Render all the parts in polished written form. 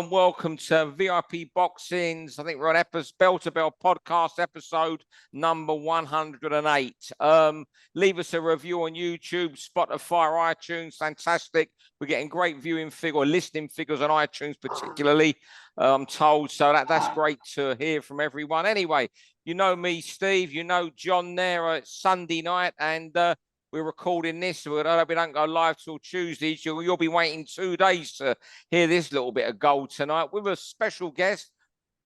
and welcome to VIP Boxing's. I think we're on Bell to Bell podcast episode number 108. Leave us a review on YouTube, Spotify, iTunes. Fantastic. We're getting great viewing figure or listening figures on iTunes, particularly. I'm told, so that's great to hear from everyone. Anyway, you know me, Steve. You know John there. It's Sunday night, and we're recording this, so we don't go live till Tuesday. You'll be waiting 2 days to hear this little bit of gold tonight with a special guest,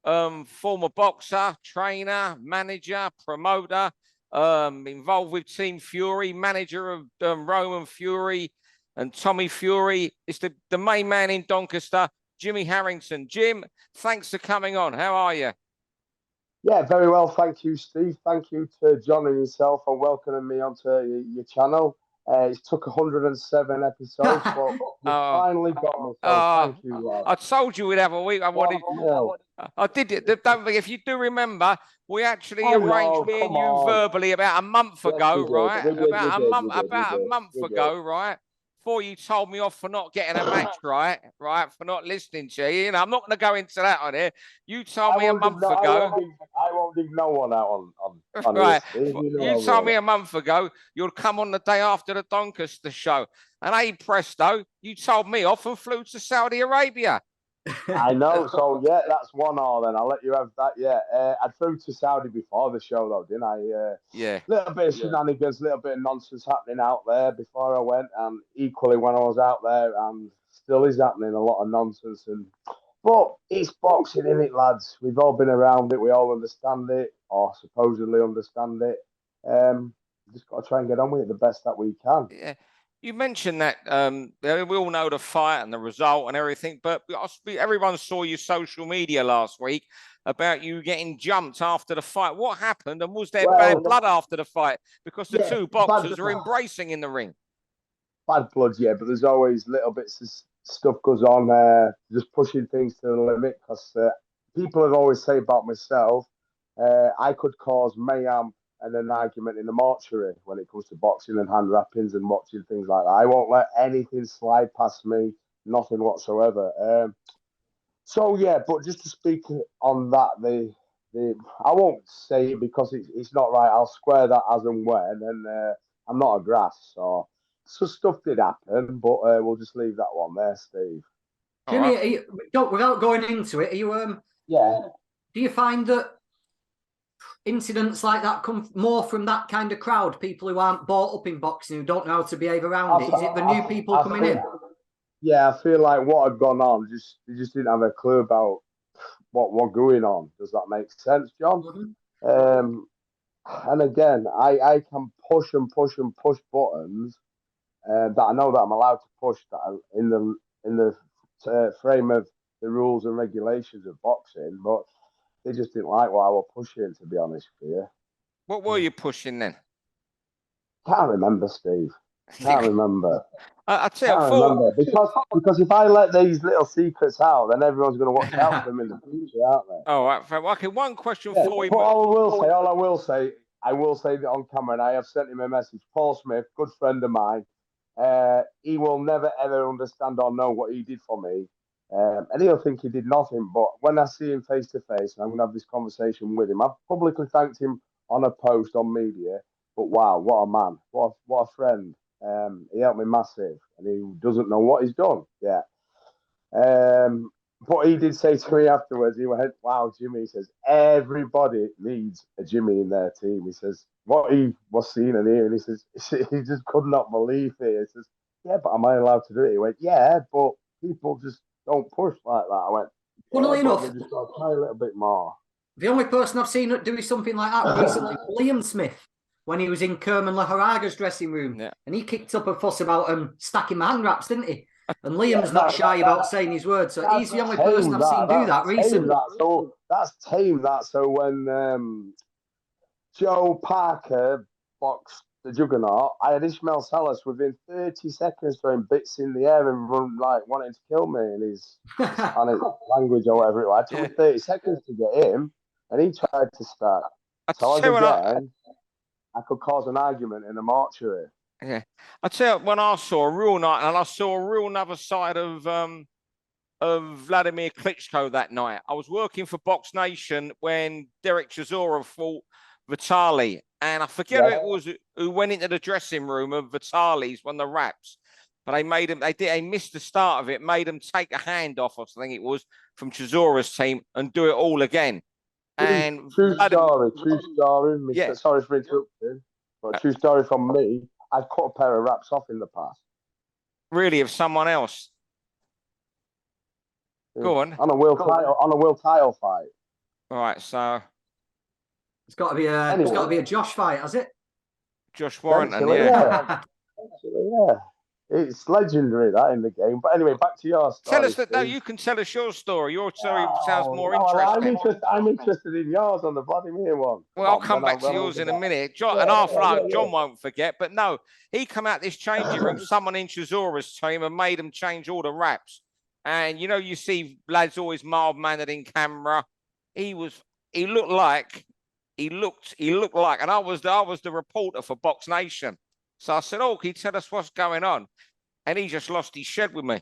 former boxer, trainer, manager, promoter, involved with Team Fury, manager of Roman Fury and Tommy Fury. It's the main man in Doncaster, Jimmy Harrington. Jim, thanks for coming on. How are you? Yeah, very well. Thank you, Steve. Thank you to John and yourself for welcoming me onto your channel. It took 107 episodes, but you finally got me. So thank you, lad. I told you we'd have a week. I did it. Don't forget, if you do remember, we actually arranged me and you verbally about a month ago, right? About a month ago, right? Before you told me off for not getting a match right, for not listening to you. You know, I'm not going to go into that on here. You told me a month ago. I won't dig no one out on right. This. You told me a month ago you'll come on the day after the Doncaster show. And hey, presto, you told me off and flew to Saudi Arabia. I know. So, yeah, that's 1-1 then. I'll let you have that. Yeah. I flew to Saudi before the show, though, didn't I? Yeah. Little bit of shenanigans, little bit of nonsense happening out there before I went. And equally when I was out there, still is happening a lot of nonsense. But it's boxing, isn't it, lads? We've all been around it. We all understand it, or supposedly understand it. Just got to try and get on with it the best that we can. Yeah. You mentioned that we all know the fight and the result and everything, but everyone saw your social media last week about you getting jumped after the fight. What happened, and was there bad blood after the fight? Because the two boxers are embracing in the ring. Bad blood, yeah, but there's always little bits of stuff goes on, just pushing things to the limit. Because people have always said about myself, I could cause mayhem and an argument in the mortuary when it comes to boxing and hand wrappings and watching things like that. I won't let anything slide past me, nothing whatsoever. So yeah, but just to speak on that, I won't say it because it's not right. I'll square that as and when, and I'm not a grass, so stuff did happen, but we'll just leave that one there, Steve. Jimmy, without going into it, are you do you find that incidents like that come more from that kind of crowd, people who aren't brought up in boxing, who don't know how to behave around it? Is it the new people coming in? Yeah, I feel like what had gone on, they just didn't have a clue about what going on. Does that make sense, John? Mm-hmm. And again, I can push and push and push buttons that I know that I'm allowed to push that are in the frame of the rules and regulations of boxing, but they just didn't like what I was pushing, to be honest with you. What were you pushing then? Can't remember, Steve. Can't remember. I tell you, because if I let these little secrets out, then everyone's going to watch out for them in the future, aren't they? All right. Okay, one question for you. All I will say that on camera, and I have sent him a message. Paul Smith, good friend of mine, he will never, ever understand or know what he did for me. And he'll think he did nothing, but when I see him face to face, and I'm going to have this conversation with him, I've publicly thanked him on a post on media. But wow, what a man, what a friend. He helped me massive, and he doesn't know what he's done yet. But he did say to me afterwards, he went, "Wow, Jimmy," he says, "everybody needs a Jimmy in their team." He says, what he was seeing and hearing, he says, he just could not believe it. He says, "Yeah, but am I allowed to do it?" He went, "Yeah, but people just don't push like that." I went, funnily enough, we just got to try a little bit more. The only person I've seen doing something like that recently was Liam Smith, when he was in Kerman Laharaga's dressing room, and he kicked up a fuss about stacking hand wraps, didn't he? And Liam's not shy about saying his words, so he's the only person I've seen do that recently. So that's tame. So when Joe Parker boxed the Juggernaut, I had Ishmael Salas within 30 seconds throwing bits in the air and wanting to kill me in his Spanish language or whatever it was. It took me 30 seconds to get him, and he tried to start. So again, I could cause an argument in a mortuary. Yeah, I tell you, when I saw a real night, and I saw a real another side of of Vladimir Klitschko that night. I was working for Box Nation when Derek Chisora fought Vitali, and I forget who it was who went into the dressing room of Vitali's, won the wraps. But they made him, they missed the start of it, made him take a hand off, I think it was, from Chisora's team and do it all again. And true story. Yeah. Sorry for interrupting, but true story from me. I've cut a pair of wraps off in the past. Really, of someone else? Go on. On a world title fight. All right, so it's got to be a Josh fight, has it? Josh Warrington, yeah. It's legendary that in the game. But anyway, back to your story. Tell us that. No, you can tell us your story. Your story sounds more interesting. I'm interested in yours on the Vladimir one. Well, I'll come back to yours in a minute. John won't forget. But no, he come out this changing room. Someone in Chisora's team and made him change all the wraps. And you see, Vlad's always mild mannered in camera. He looked like, and I was the reporter for Box Nation. So I said, "Oh, can you tell us what's going on?" And he just lost his shed with me.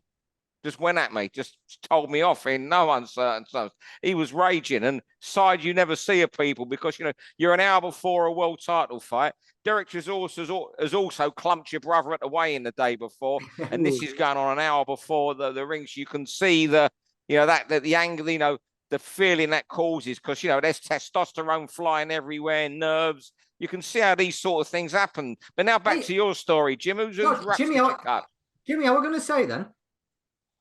Just went at me, just told me off in no uncertain terms. He was raging, and side you never see of people because, you're an hour before a world title fight. Derek has also clumped your brother at the weigh-in the day before, and this is going on an hour before the rings. You can see the anger, the feeling that causes because, there's testosterone flying everywhere, nerves. You can see how these sort of things happen. But now back to your story, Jim. Jimmy, I was going to say then,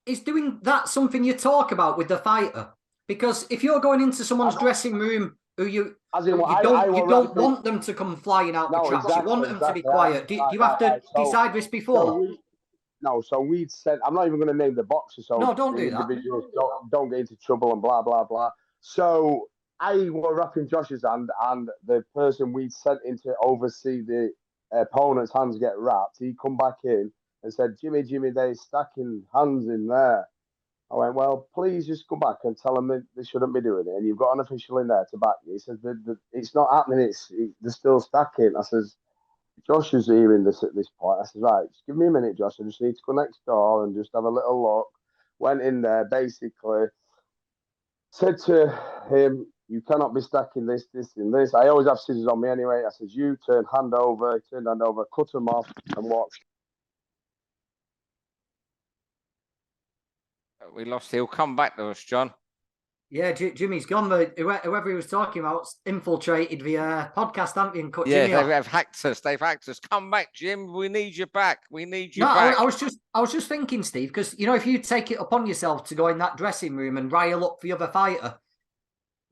is doing that something you talk about with the fighter? Because if you're going into someone's dressing room who you don't want them to come flying out the traps, exactly, you want them to be quiet. Do you have to decide this before? So we'd said, I'm not even going to name the boxers. So no, don't do that. Don't get into trouble and blah, blah, blah. So I was wrapping Josh's hand, and the person we'd sent in to oversee the opponent's hands get wrapped, he come back in and said, Jimmy, they're stacking hands in there. I went, well, please just go back and tell them that they shouldn't be doing it. And you've got an official in there to back you. He says, it's not happening. They're still stacking. I says, Josh is hearing this at this point. I says, right, just give me a minute, Josh. I just need to go next door and just have a little look. Went in there, basically said to him, you cannot be stacking this, and this. I always have scissors on me anyway. I says, you turn hand over, cut them off and watch. We lost. He'll come back to us, John. Yeah, Jimmy's gone. Whoever he was talking about infiltrated the podcast, haven't they, and cut Jimmy off. They've hacked us. Come back, Jim. We need you back. Back. I was just thinking, Steve, because if you take it upon yourself to go in that dressing room and rile up the other fighter,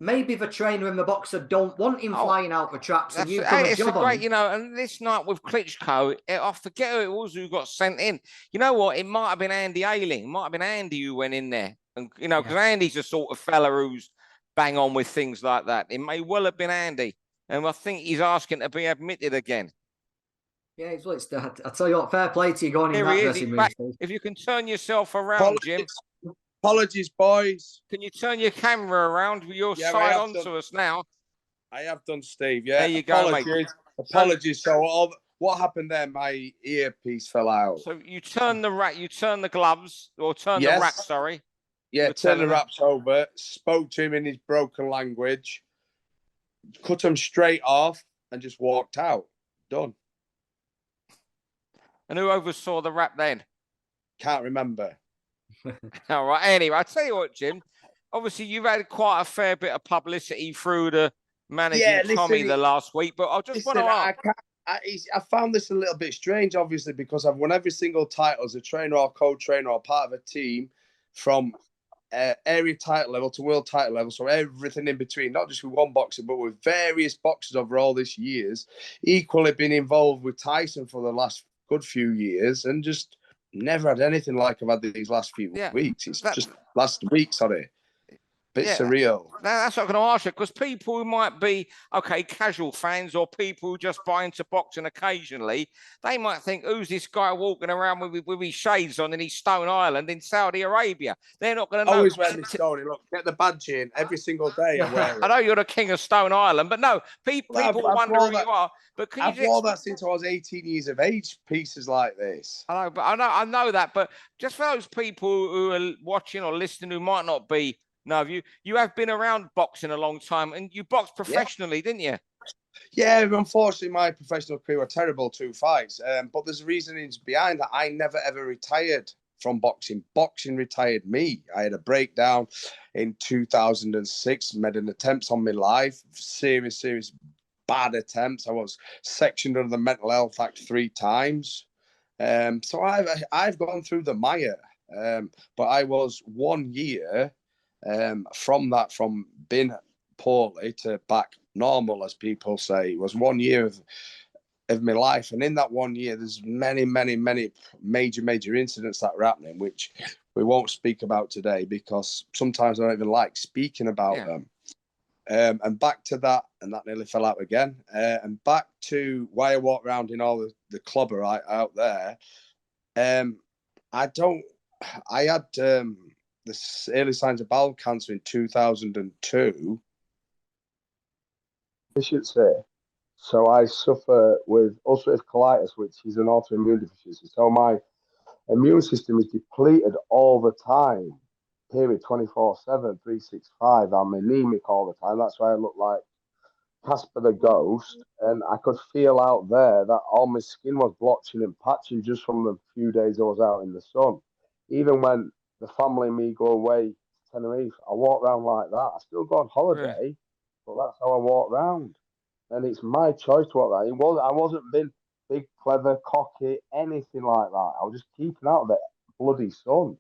maybe the trainer and the boxer don't want him flying out the traps, and you've done a job on him. And this night with Klitschko, I forget who it was who got sent in. You know what? It might have been Andy Ayling. It might have been Andy who went in there. And, because Andy's the sort of fella who's bang on with things like that. It may well have been Andy. And I think he's asking to be admitted again. Yeah, I tell you what, fair play to you going in that dressing room. If you can turn yourself around, Jim. Apologies, boys. Can you turn your camera around with your side onto us now? I have done, Steve. Yeah. There you go, mate. Apologies. So what happened there? My earpiece fell out. So you turn the gloves, or turn the wrap, sorry. Yeah, turn the wraps over, spoke to him in his broken language, cut them straight off, and just walked out. Done. And who oversaw the wrap then? Can't remember. All right. Anyway, I'll tell you what, Jim. Obviously, you've had quite a fair bit of publicity through the managing Tommy the last week, but I just want to ask. I found this a little bit strange, obviously, because I've won every single title as a trainer or co-trainer or part of a team from area title level to world title level, so everything in between, not just with one boxer, but with various boxers over all these years. Equally been involved with Tyson for the last good few years, and just never had anything like I've had these last few weeks. It's just last week, sorry. Bit surreal. That's what I'm going to ask you, because people who might be, okay, casual fans or people who just buy into boxing occasionally, they might think, who's this guy walking around with his shades on in his Stone Island in Saudi Arabia? They're not going to know. Always wear this Stone. Look, get the badge in every single day. I wear it. I know you're the king of Stone Island, but no, people wonder who you are. But I've worn that since I was 18 years of age, pieces like this. I know, but I know that. But just for those people who are watching or listening who might not be, no, you have been around boxing a long time, and you boxed professionally, didn't you? Yeah, unfortunately, my professional career were terrible, 2 fights. But there's reasonings behind that. I never ever retired from boxing. Boxing retired me. I had a breakdown in 2006, made an attempt on my life, serious bad attempts. I was sectioned under the Mental Health Act 3 times. So I've gone through the mire. But I was 1 year from being poorly to back normal, as people say. It was 1 year of my life, and in that 1 year there's many major incidents that were happening, which we won't speak about today because sometimes I don't even like speaking about them. And back to that, and that nearly fell out again. And back to why I walk around in all the clobber out there. I had the early signs of bowel cancer in 2002. I should say. So I suffer with ulcerative colitis, which is an autoimmune deficiency. So my immune system is depleted all the time, period, 24/7, 365. I'm anemic all the time. That's why I look like Casper the Ghost. And I could feel out there that all my skin was blotching and patching just from the few days I was out in the sun. Even when the family and me go away to Tenerife, I walk around like that. I still go on holiday, but that's how I walk around. And it's my choice to walk around. I wasn't being big, clever, cocky, anything like that. I was just keeping out of the bloody sun.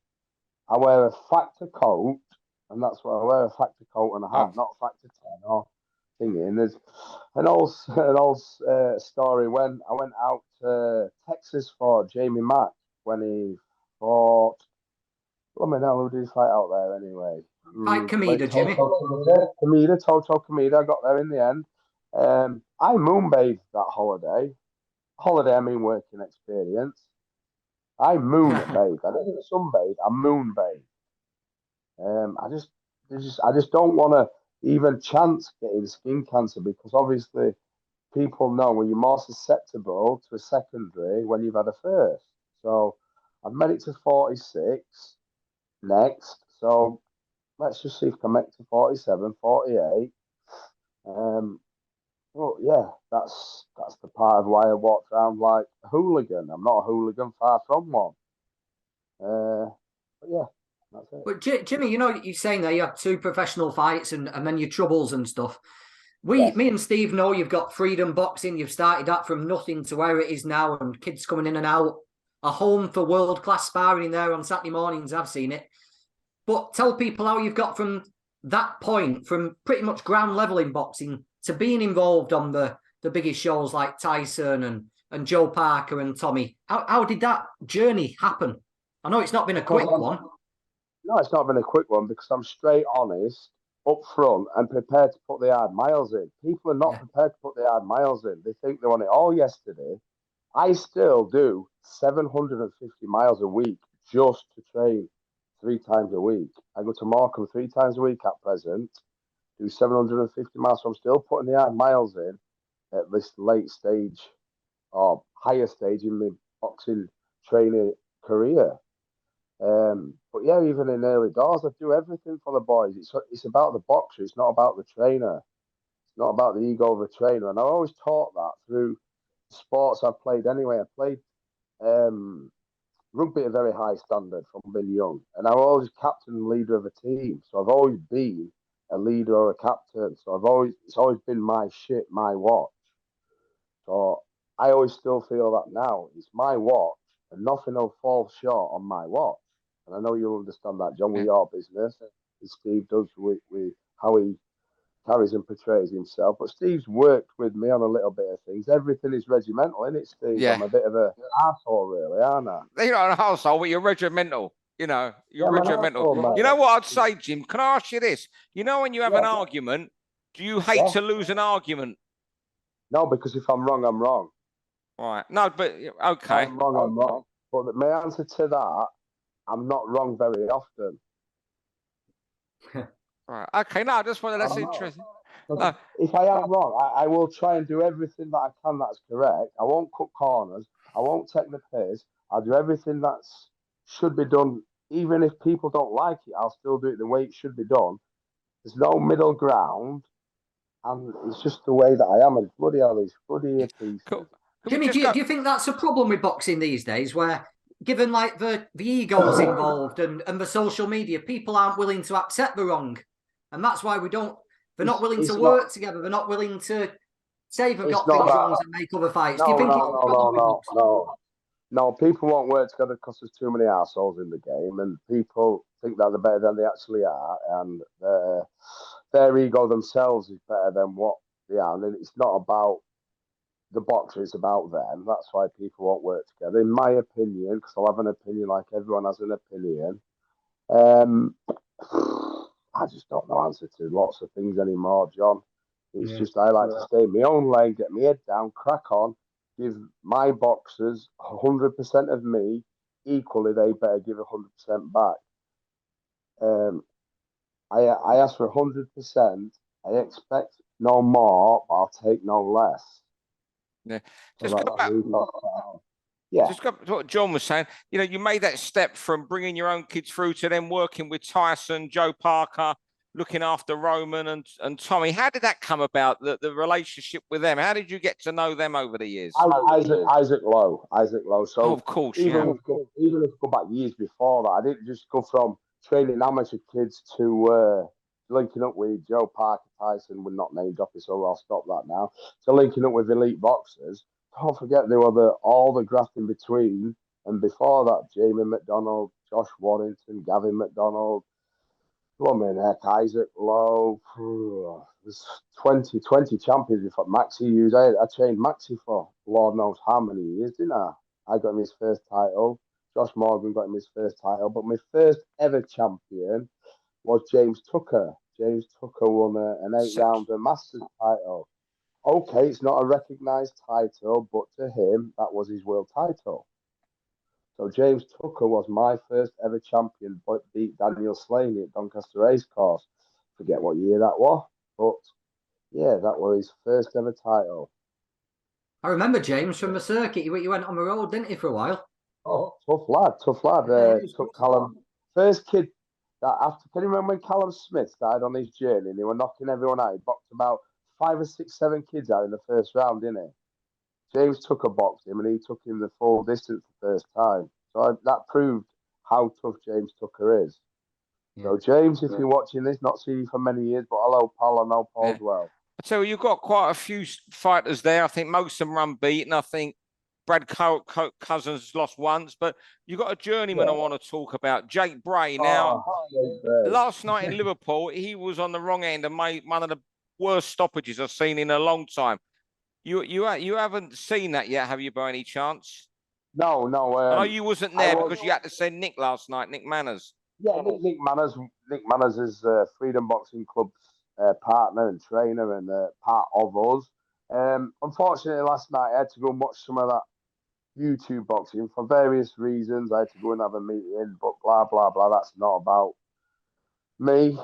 I wear a factor coat, and that's what I wear, a factor coat and a hat, not factor 10 or thingy. And there's an old story when I went out to Texas for Jamie Mack when he fought. Let me know, who did he fight out there anyway? Fight Kameda, Jimmy. Toto Kameda. I got there in the end. I moonbathed that holiday. I mean working experience. I moonbathed. I didn't sunbathe. I moonbathed. I just don't want to even chance getting skin cancer because obviously people know when you're more susceptible to a secondary when you've had a first. So I've made it to 46 next. So let's just see if I can make it to 47, 48. Well, yeah, that's the part of why I walked around like a hooligan. I'm not a hooligan, far from one. But yeah, that's it. But Jimmy, you know, you're saying that you had 2 professional fights and then your troubles and stuff. Me and Steve know you've got Freedom Boxing. You've started that from nothing to where it is now, and kids coming in and out. A home for world-class sparring in there on Saturday mornings. I've seen it. But tell people how you've got from that point, from pretty much ground level in boxing, to being involved on the biggest shows like Tyson and Joe Parker and Tommy. How did that journey happen? I know it's not been a quick one. No, it's not been a quick one because I'm straight honest, up front, and prepared to put the hard miles in. People are not prepared to put the hard miles in. They think they want it all yesterday. I still do 750 miles a week just to train 3 times a week. I go to Morecambe 3 times a week at present. Do 750 miles, so I'm still putting the hard miles in at this late stage or higher stage in my boxing training career. But yeah, even in early doors, I do everything for the boys. It's about the boxer. It's not about the trainer. It's not about the ego of the trainer. And I always taught that through sports I've played anyway. I played rugby at a very high standard from being young, and I'm always captain and leader of a team. So I've always been a leader or a captain. So it's always been my shit, my watch. So I always still feel that now. It's my watch, and nothing will fall short on my watch. And I know you'll understand that, John, with your business, as Steve does with how he carries and portrays himself. But Steve's worked with me on a little bit of things. Everything is regimental, isn't it, Steve? Yeah. I'm a bit of an arsehole, really, aren't I? You're not an arsehole, but you're regimental. You know, you're Yeah, regimental. man. You know what I'd say, Jim? Can I ask you this? You know, when you have an argument, do you hate to lose an argument? No, because if I'm wrong, I'm wrong. Right. No, but okay. I'm wrong. But my answer to that, I'm not wrong very often. Right. Okay. No, I just wanted. That's interesting. No. If I am wrong, I will try and do everything that I can that's correct. I won't cut corners. I won't take the piss. I'll do everything that's should be done. Even if people don't like it, I'll still do it the way it should be done. There's no middle ground. And it's just the way that I am. And bloody hell, these bloody pieces. Cool. Jimmy, do you think that's a problem with boxing these days, where given like the egos involved and the social media, people aren't willing to accept the wrong, and that's why they're not willing to work together. They're not willing to say they've got things wrong and make other fights. Do you think it's a problem with boxing? No, people won't work together because there's too many assholes in the game, and people think that they're better than they actually are, and their ego themselves is better than what they are. And it's not about the boxer, it's about them. That's why people won't work together, in my opinion, because I'll have an opinion like everyone has an opinion. I just don't know answer to lots of things anymore, John. It's just I like to stay in my own lane, get my head down, crack on, give my boxers 100% of me. Equally, they better give 100% back. I ask for 100%. I expect no more, but I'll take no less. Yeah. Just go back. Yeah. Just go to what John was saying. You know, you made that step from bringing your own kids through to then working with Tyson, Joe Parker, looking after Roman and Tommy. How did that come about, the relationship with them? How did you get to know them over the years? Isaac Lowe. So of course, even if you go back years before that, I didn't just go from training amateur kids to linking up with Joe Parker, Tyson. We're not named off it, so I'll stop that now. So linking up with elite boxers. Don't forget there were all the graft in between, and before that, Jamie McDonald, Josh Warrington, Gavin McDonald. Heck, Isaac Lowe. There's 20 champions before Maxie Hughes. I trained Maxie for Lord knows how many years, didn't I? I got him his first title. Josh Morgan got him his first title. But my first ever champion was James Tucker. James Tucker won an 8-rounder Masters title. Okay, it's not a recognised title, but to him, that was his world title. So James Tucker was my first ever champion, but beat Daniel Slaney at Doncaster Racecourse. Forget what year that was, but yeah, that was his first ever title. I remember James from the circuit. You went on the road, didn't you, for a while? Oh, tough lad. Took Callum, first kid that after. Can you remember when Callum Smith died on his journey and they were knocking everyone out? He boxed about 5 or 6, 7 kids out in the first round, didn't he? James Tucker boxed him, and he took him the full distance the first time. So that proved how tough James Tucker is. Yeah. So, James, if you're watching this, not seen you for many years, but hello, Paul. I know Paul as well. So you've got quite a few fighters there. I think most of them run beaten. I think Brad Cousins lost once, but you've got a journeyman I want to talk about, Jake Bray. Now, last night in Liverpool, he was on the wrong end and made one of the worst stoppages I've seen in a long time. You haven't seen that yet, have you, by any chance? No. I know you wasn't there because you had to send Nick last night, Nick Manners. Yeah, Nick Manners. Nick Manners is Freedom Boxing Club's partner and trainer and part of us. Unfortunately, last night I had to go and watch some of that YouTube boxing for various reasons. I had to go and have a meeting, but blah, blah, blah. That's not about me.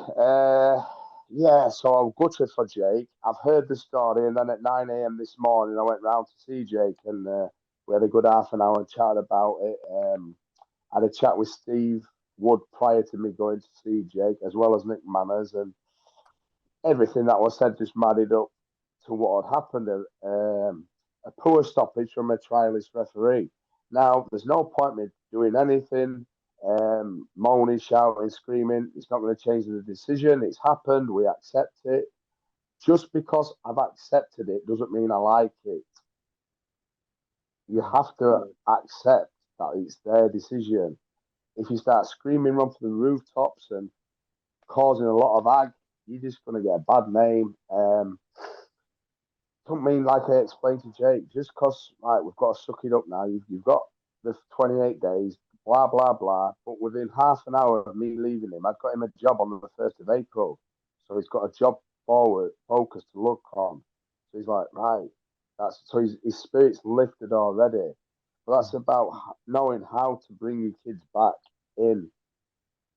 Yeah, so I'm gutted for Jake. I've heard the story, and then at 9 a.m. this morning, I went round to see Jake, and we had a good half an hour and chat about it. I had a chat with Steve Wood prior to me going to see Jake, as well as Nick Manners, and everything that was said just added up to what had happened. A poor stoppage from a trialist referee. Now, there's no point in me doing anything. Moaning, shouting, screaming. It's not going to change the decision. It's happened. We accept it. Just because I've accepted it doesn't mean I like it. You have to accept that it's their decision. If you start screaming, run for the rooftops and causing a lot of ag, you're just going to get a bad name. Don't mean, like I explained to Jake, just because we've got to suck it up now. You've got the 28 days. blah, blah, blah. But within half an hour of me leaving him, I'd got him a job on the 1st of April. So he's got a job focus to look on. So he's like, right, so his spirit's lifted already. But that's about knowing how to bring your kids back in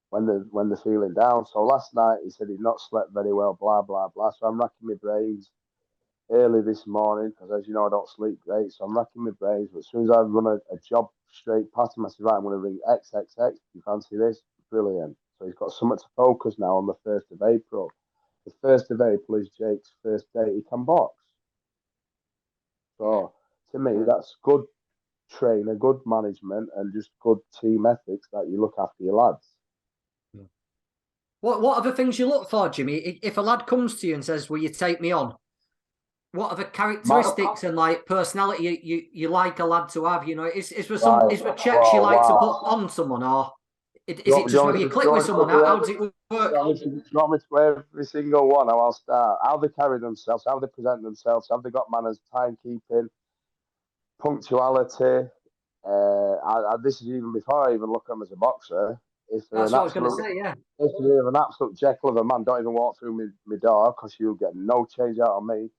when they're feeling down. So last night he said he'd not slept very well, blah, blah, blah. So I'm racking my brains early this morning because, as you know, I don't sleep great. So I'm racking my brains. But as soon as I run a job straight past him, I said, right, I'm going to ring XXX. You fancy this? Brilliant. So he's got something to focus now on the 1st of April. The 1st of April is Jake's first day he can box. So to me, that's good trainer, good management, and just good team ethics that you look after your lads. What other things you look for, Jimmy? If a lad comes to you and says, "Will you take me on?" What other characteristics and like personality you like a lad to have? You know, is there checks you like to put on someone, or is it just whether you click with someone? How does it work? You want me to wear every single one? How I'll start. How they carry themselves, how they present themselves, have they got manners, timekeeping, punctuality. This is even before I even look at them as a boxer. That's what I was going to say, yeah. If you're an absolute Jekyll of a man, don't even walk through my door because you'll get no change out of me.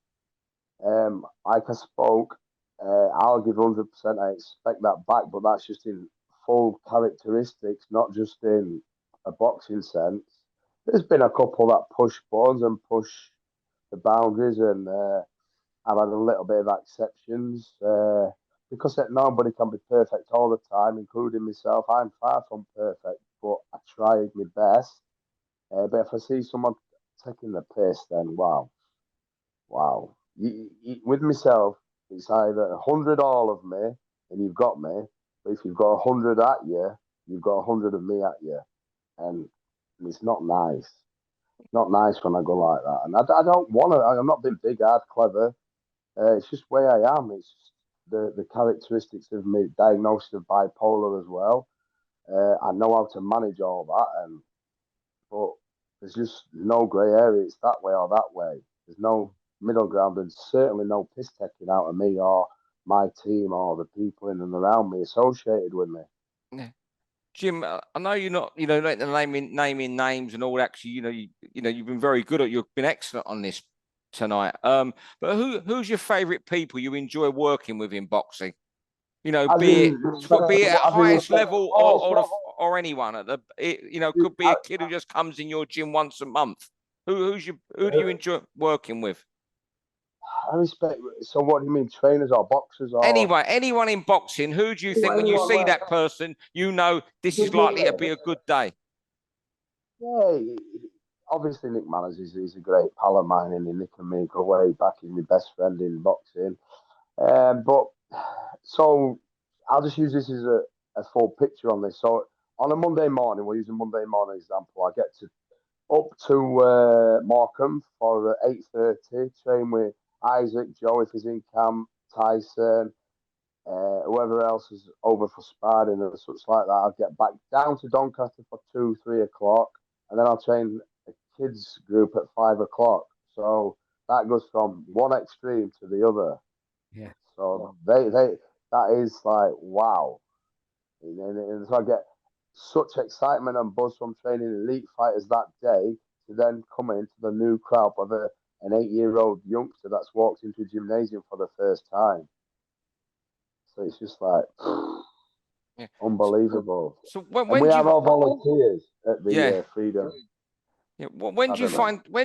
Like I spoke, I'll give 100%. I expect that back, but that's just in full characteristics, not just in a boxing sense. There's been a couple that push buttons and push the boundaries, and I've had a little bit of exceptions because nobody can be perfect all the time, including myself. I'm far from perfect, but I tried my best. But if I see someone taking the piss, then wow. With myself, it's either 100 all of me, and you've got me. But if you've got 100 at you, you've got 100 of me at you, and it's not nice. Not nice when I go like that, and I don't want to. I'm not being big, hard, clever. It's just where I am. It's just the characteristics of me, diagnosis of bipolar as well. I know how to manage all that, but there's just no grey area. It's that way or that way. There's no middle ground, and certainly no piss taking out of me or my team or the people in and around me associated with me. Yeah. Jim, I know you're not, like the naming names and all. Actually, you've been very good you've been excellent on this tonight. But who's your favourite people you enjoy working with in boxing? Be it at highest level or anyone could be a kid who just comes in your gym once a month. Who do you enjoy working with? I respect. So, what do you mean, trainers or boxers or anyone in boxing? Who do you think when you see that person, this is likely to be a good day? Yeah, obviously Nick Manners is a great pal of mine, and Nick and me go way back. He's my best friend in boxing. But so I'll just use this as a full picture on this. So on a Monday morning, we'll use a Monday morning example. I get up to Morecambe for 8:30, train with Isaac, Joe if he's in camp, Tyson, whoever else is over for sparring and such like that. I'll get back down to Doncaster for 2-3 o'clock, and then I'll train a kids group at 5 o'clock. So that goes from one extreme to the other. Yeah. So that is like wow, and so I get such excitement and buzz from training elite fighters that day to then come into the new crowd of an 8-year-old youngster that's walked into a gymnasium for the first time. So it's just like unbelievable. So when we have our volunteers at the Freedom. Yeah. Well, when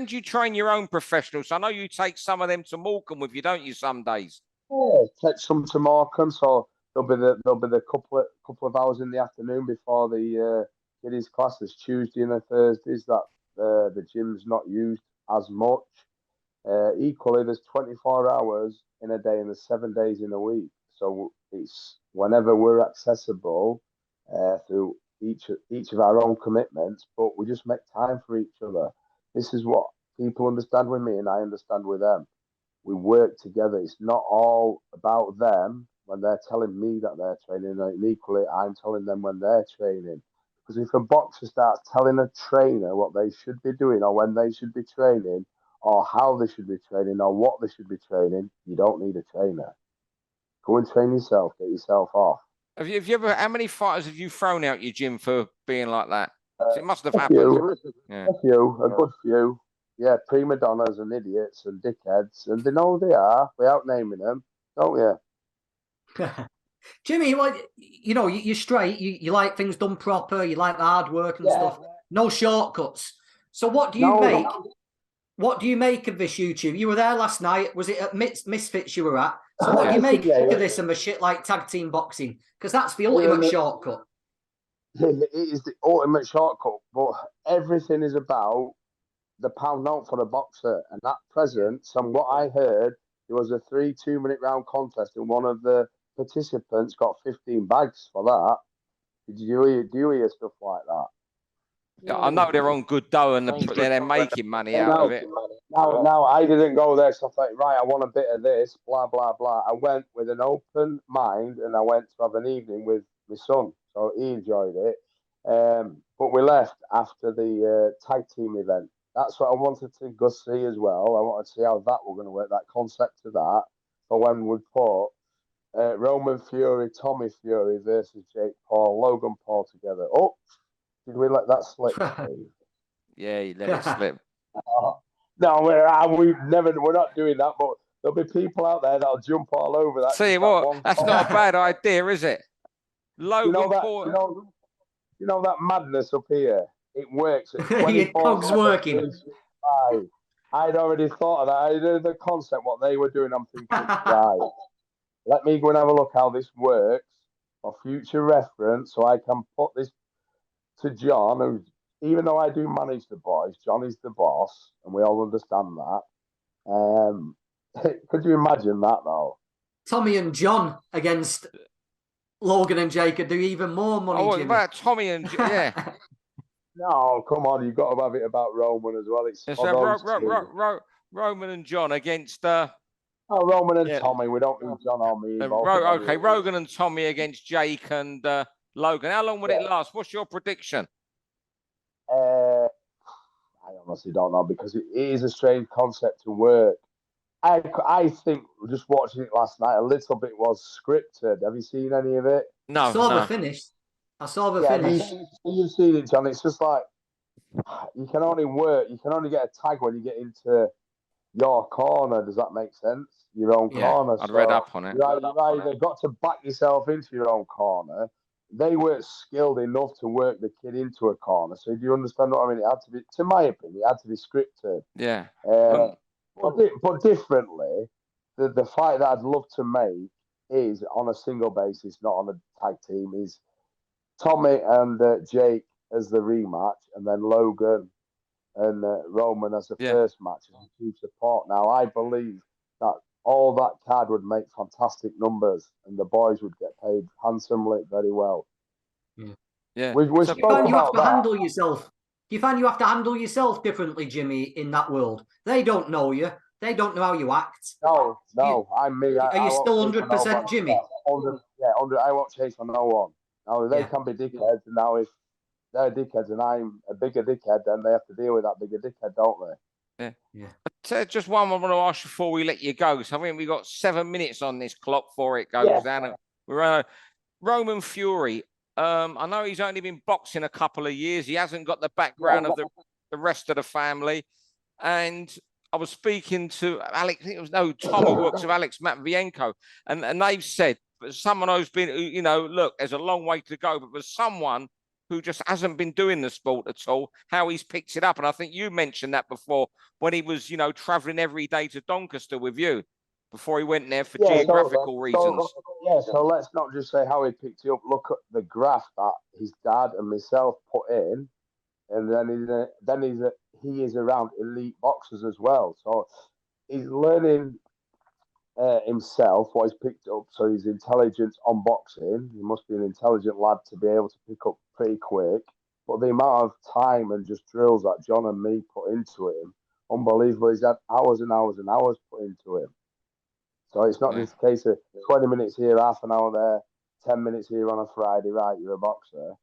do you train your own professionals? I know you take some of them to Morecambe with you, don't you? Some days. Yeah, take some to Morecambe. So there'll be the couple of hours in the afternoon before the kiddies classes, Tuesday and Thursdays that the gym's not used as much. Equally, there's 24 hours in a day and there's 7 days in a week. So it's whenever we're accessible through each of our own commitments, but we just make time for each other. This is what people understand with me and I understand with them. We work together. It's not all about them when they're telling me that they're training, and equally I'm telling them when they're training. Because if a boxer starts telling a trainer what they should be doing or when they should be training or how they should be training or what they should be training, you don't need a trainer. Go and train yourself, get yourself off. Have you ever? How many fighters have you thrown out your gym for being like that? It must have happened. A good few. Yeah, prima donnas and idiots and dickheads, and they know who they are without naming them, don't you? Jimmy, you're straight. You like things done proper. You like the hard work and stuff. No shortcuts. So what do you make? What do you make of this YouTube? You were there last night. Was it at Misfits you were at? So what do you make of this and the shit like tag team boxing? Because that's the ultimate shortcut. It is the ultimate shortcut, but everything is about the pound note for the boxer. And at present, from what I heard, there was a 3 2-minute round contest, and one of the participants got 15 bags for that. Do you hear stuff like that? Yeah, I know they're on good dough and they're making money out of it. Now, I didn't go there, so I thought, right, I want a bit of this, blah, blah, blah. I went with an open mind, and I went to have an evening with my son, so he enjoyed it. But we left after the tag team event. That's what I wanted to go see as well. I wanted to see how that was going to work, that concept of that, for when we put Roman Fury, Tommy Fury versus Jake Paul, Logan Paul together. Oh, did we let that slip? Yeah, you let it slip. No, we're not doing that, but there'll be people out there that'll jump all over that. See what? That's not a bad idea, is it? Logan Paul. You know that madness up here? It works at 24. Your cog's working. I'd already thought of that. I knew the concept, what they were doing. I'm thinking, right, let me go and have a look how this works for future reference, so I can put this to John, who, even though I do manage the boys, John is the boss, and we all understand that. Could you imagine that, though? Tommy and John against Logan and Jake could do even more money, Jimmy. About Tommy and yeah. No, come on, you've got to have it about Roman as well. It's Roman and John against Roman and Tommy. We don't need John or me. Okay, Rogan and Tommy against Jake and Logan. How long would it last? What's your prediction? I honestly don't know, because it is a strange concept to work. I think, just watching it last night, a little bit was scripted. Have you seen any of it? No. I saw the finish. You've seen it, John. It's just like, you can only get a tag when you get into your corner. Does that make sense? Your own corner. I'd read up on it. You've either got to back yourself into your own corner. They weren't skilled enough to work the kid into a corner. So do you understand what I mean? It had to be, to my opinion, it had to be scripted. Yeah. But differently, the fight that I'd love to make is on a single basis, not on a tag team, is Tommy and Jake as the rematch, and then Logan and Roman as the first match as a team support. Now, I believe that all that card would make fantastic numbers, and the boys would get paid handsomely, very well. Yeah. Do you find you have to handle yourself? Do you find you have to handle yourself differently, Jimmy, in that world? They don't know you. They don't know how you act. No, I'm me. Are you still 100% Jimmy? 100, I won't chase on no one. Now, they can be dickheads, and now if they're dickheads and I'm a bigger dickhead, then they have to deal with that bigger dickhead, don't they? Yeah. Just one I want to ask you before we let you go. So I think we've got 7 minutes on this clock before it goes down. We're Roman Fury. I know he's only been boxing a couple of years. He hasn't got the background of the rest of the family. And I was speaking to Alex, Tom who works with Alex Matvienko, and they've said, someone who's been, look, there's a long way to go, but there's someone who just hasn't been doing the sport at all, how he's picked it up. And I think you mentioned that before when he was, traveling every day to Doncaster with you before he went there for geographical reasons. So let's not just say how he picked it up. Look at the graph that his dad and myself put in, and then he is around elite boxers as well. So he's learning himself what he's picked up. So his intelligence on boxing, he must be an intelligent lad to be able to pick up pretty quick. But the amount of time and just drills that John and me put into him, unbelievable. He's had hours and hours and hours put into him. So it's not just a case of 20 minutes here, half an hour there, 10 minutes here on a Friday, right, you're a boxer.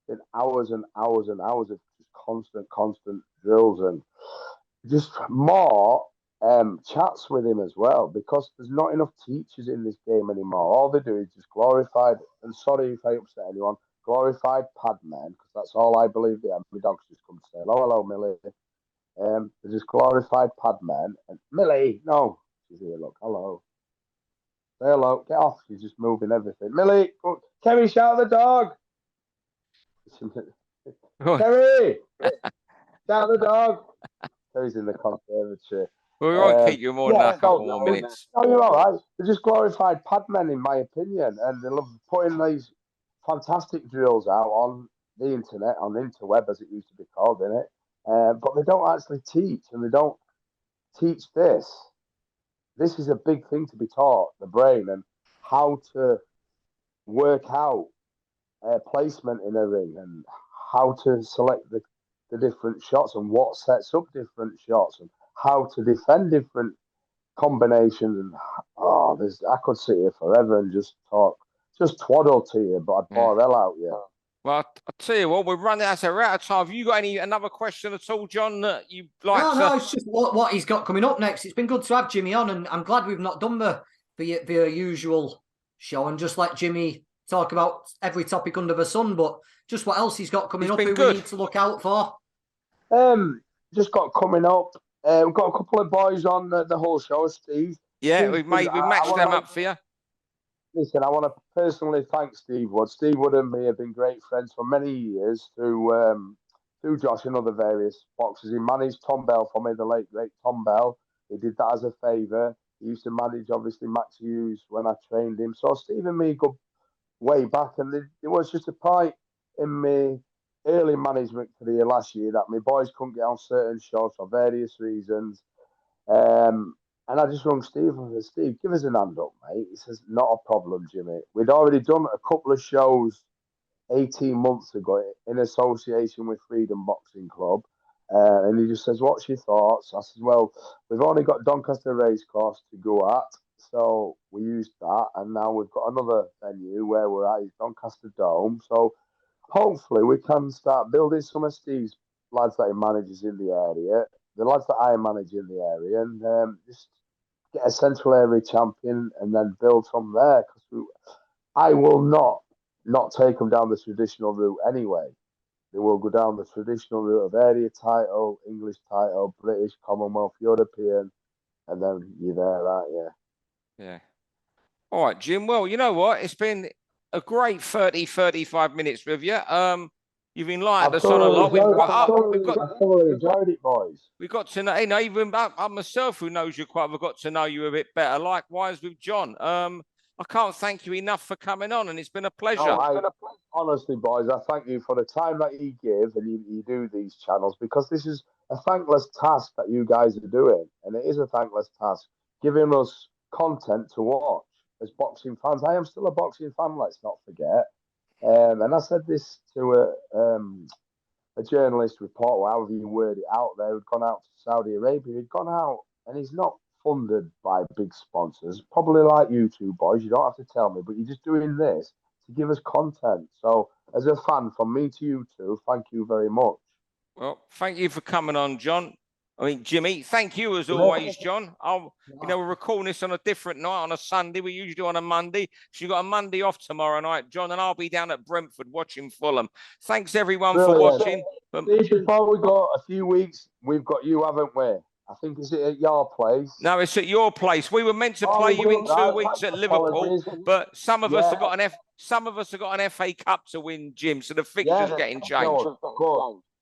It's hours and hours and hours of just constant drills, and just more chats with him as well, because there's not enough teachers in this game anymore. All they do is just glorified, and sorry if I upset anyone, glorified pad men, because that's all I believe they are. My dogs just come to say, hello, Millie. They're just glorified pad men. And Millie, no, she's here, look, hello. Say hello, get off, she's just moving everything. Millie, Kerry, shout the dog. Kerry, shout the dog. Kerry's in the conservatory. We won't keep you more than a couple more minutes. No, you're all right. They're just glorified padmen, in my opinion, and they love putting these fantastic drills out on the internet, on the interweb, as it used to be called, innit? But they don't actually teach, and they don't teach this. This is a big thing to be taught, the brain, and how to work out placement in a ring, and how to select the different shots, and what sets up different shots, and how to defend different combinations. And I could sit here forever and just talk, just twaddle to you, but I'd bore the hell out, yeah. Well, I'll tell you what, we're running out of time. Have you got another question at all, John, that you'd like to... No, it's just what he's got coming up next. It's been good to have Jimmy on, and I'm glad we've not done the usual show and just let Jimmy talk about every topic under the sun, but just what else he's got coming up, who we need to look out for. Just got coming up. We've got a couple of boys on the whole show, Steve. Yeah, we've matched them up for you. Listen, I want to personally thank Steve Wood. Steve Wood and me have been great friends for many years through Josh and other various boxers. He managed Tom Bell for me, the late, great Tom Bell. He did that as a favour. He used to manage, obviously, Max Hughes when I trained him. So Steve and me go way back, and there was just a point in my early management career last year that my boys couldn't get on certain shows for various reasons. And I just rung Steve and said, Steve, give us an hand up, mate. He says, not a problem, Jimmy. We'd already done a couple of shows 18 months ago in association with Freedom Boxing Club. And he just says, what's your thoughts? I said, well, we've only got Doncaster Racecourse to go at. So we used that. And now we've got another venue where we're at, is Doncaster Dome. So hopefully we can start building some of Steve's lads that he manages in the area, the lads that I manage in the area, and just get a central area champion and then build from there. Because I will not take them down the traditional route anyway. They will go down the traditional route of area title, English title, British, Commonwealth, European, and then you're there, aren't you? Yeah. All right, Jim. Well, you know what? It's been a great 35 minutes with you. You've enlightened us on a lot. I thoroughly enjoyed it, boys. We got to know, even I myself, who knows you quite, I've got to know you a bit better. Likewise with John. I can't thank you enough for coming on, and it's been a pleasure. Honestly, boys, I thank you for the time that you give and you do these channels, because this is a thankless task that you guys are doing, and it is a thankless task, giving us content to watch as boxing fans. I am still a boxing fan, let's not forget. And I said this to a journalist reporter, however you word it out there, who'd gone out to Saudi Arabia. He'd gone out, and he's not funded by big sponsors, probably like you two boys. You don't have to tell me, but you're just doing this to give us content. So as a fan, from me to you two, thank you very much. Well, thank you for coming on, John. I mean, Jimmy, thank you as always, John. We're recording this on a different night, on a Sunday. We usually do on a Monday. So you've got a Monday off tomorrow night, John, and I'll be down at Brentford watching Fulham. Thanks, everyone, for watching. Before we go a few weeks, we've got you, haven't we? I think, is it at your place? No, it's at your place. We were meant to play you in 2 weeks at Liverpool, but some of us have got an FA Cup to win, Jim. So the fixture's getting changed.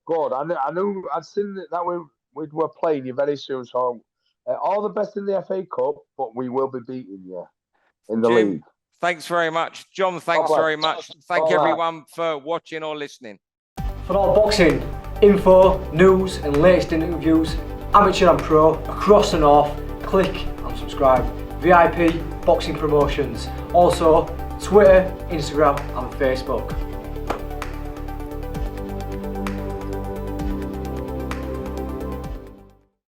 Good. I knew I'd seen that we were playing you very soon. So all the best in the FA Cup, but we will be beating you in the league. Thanks very much, John. Thanks very much. Thank everyone for watching or listening. For all boxing info, news, and latest interviews, amateur and pro, across the north, click and subscribe. VIP Boxing Promotions. Also, Twitter, Instagram, and Facebook.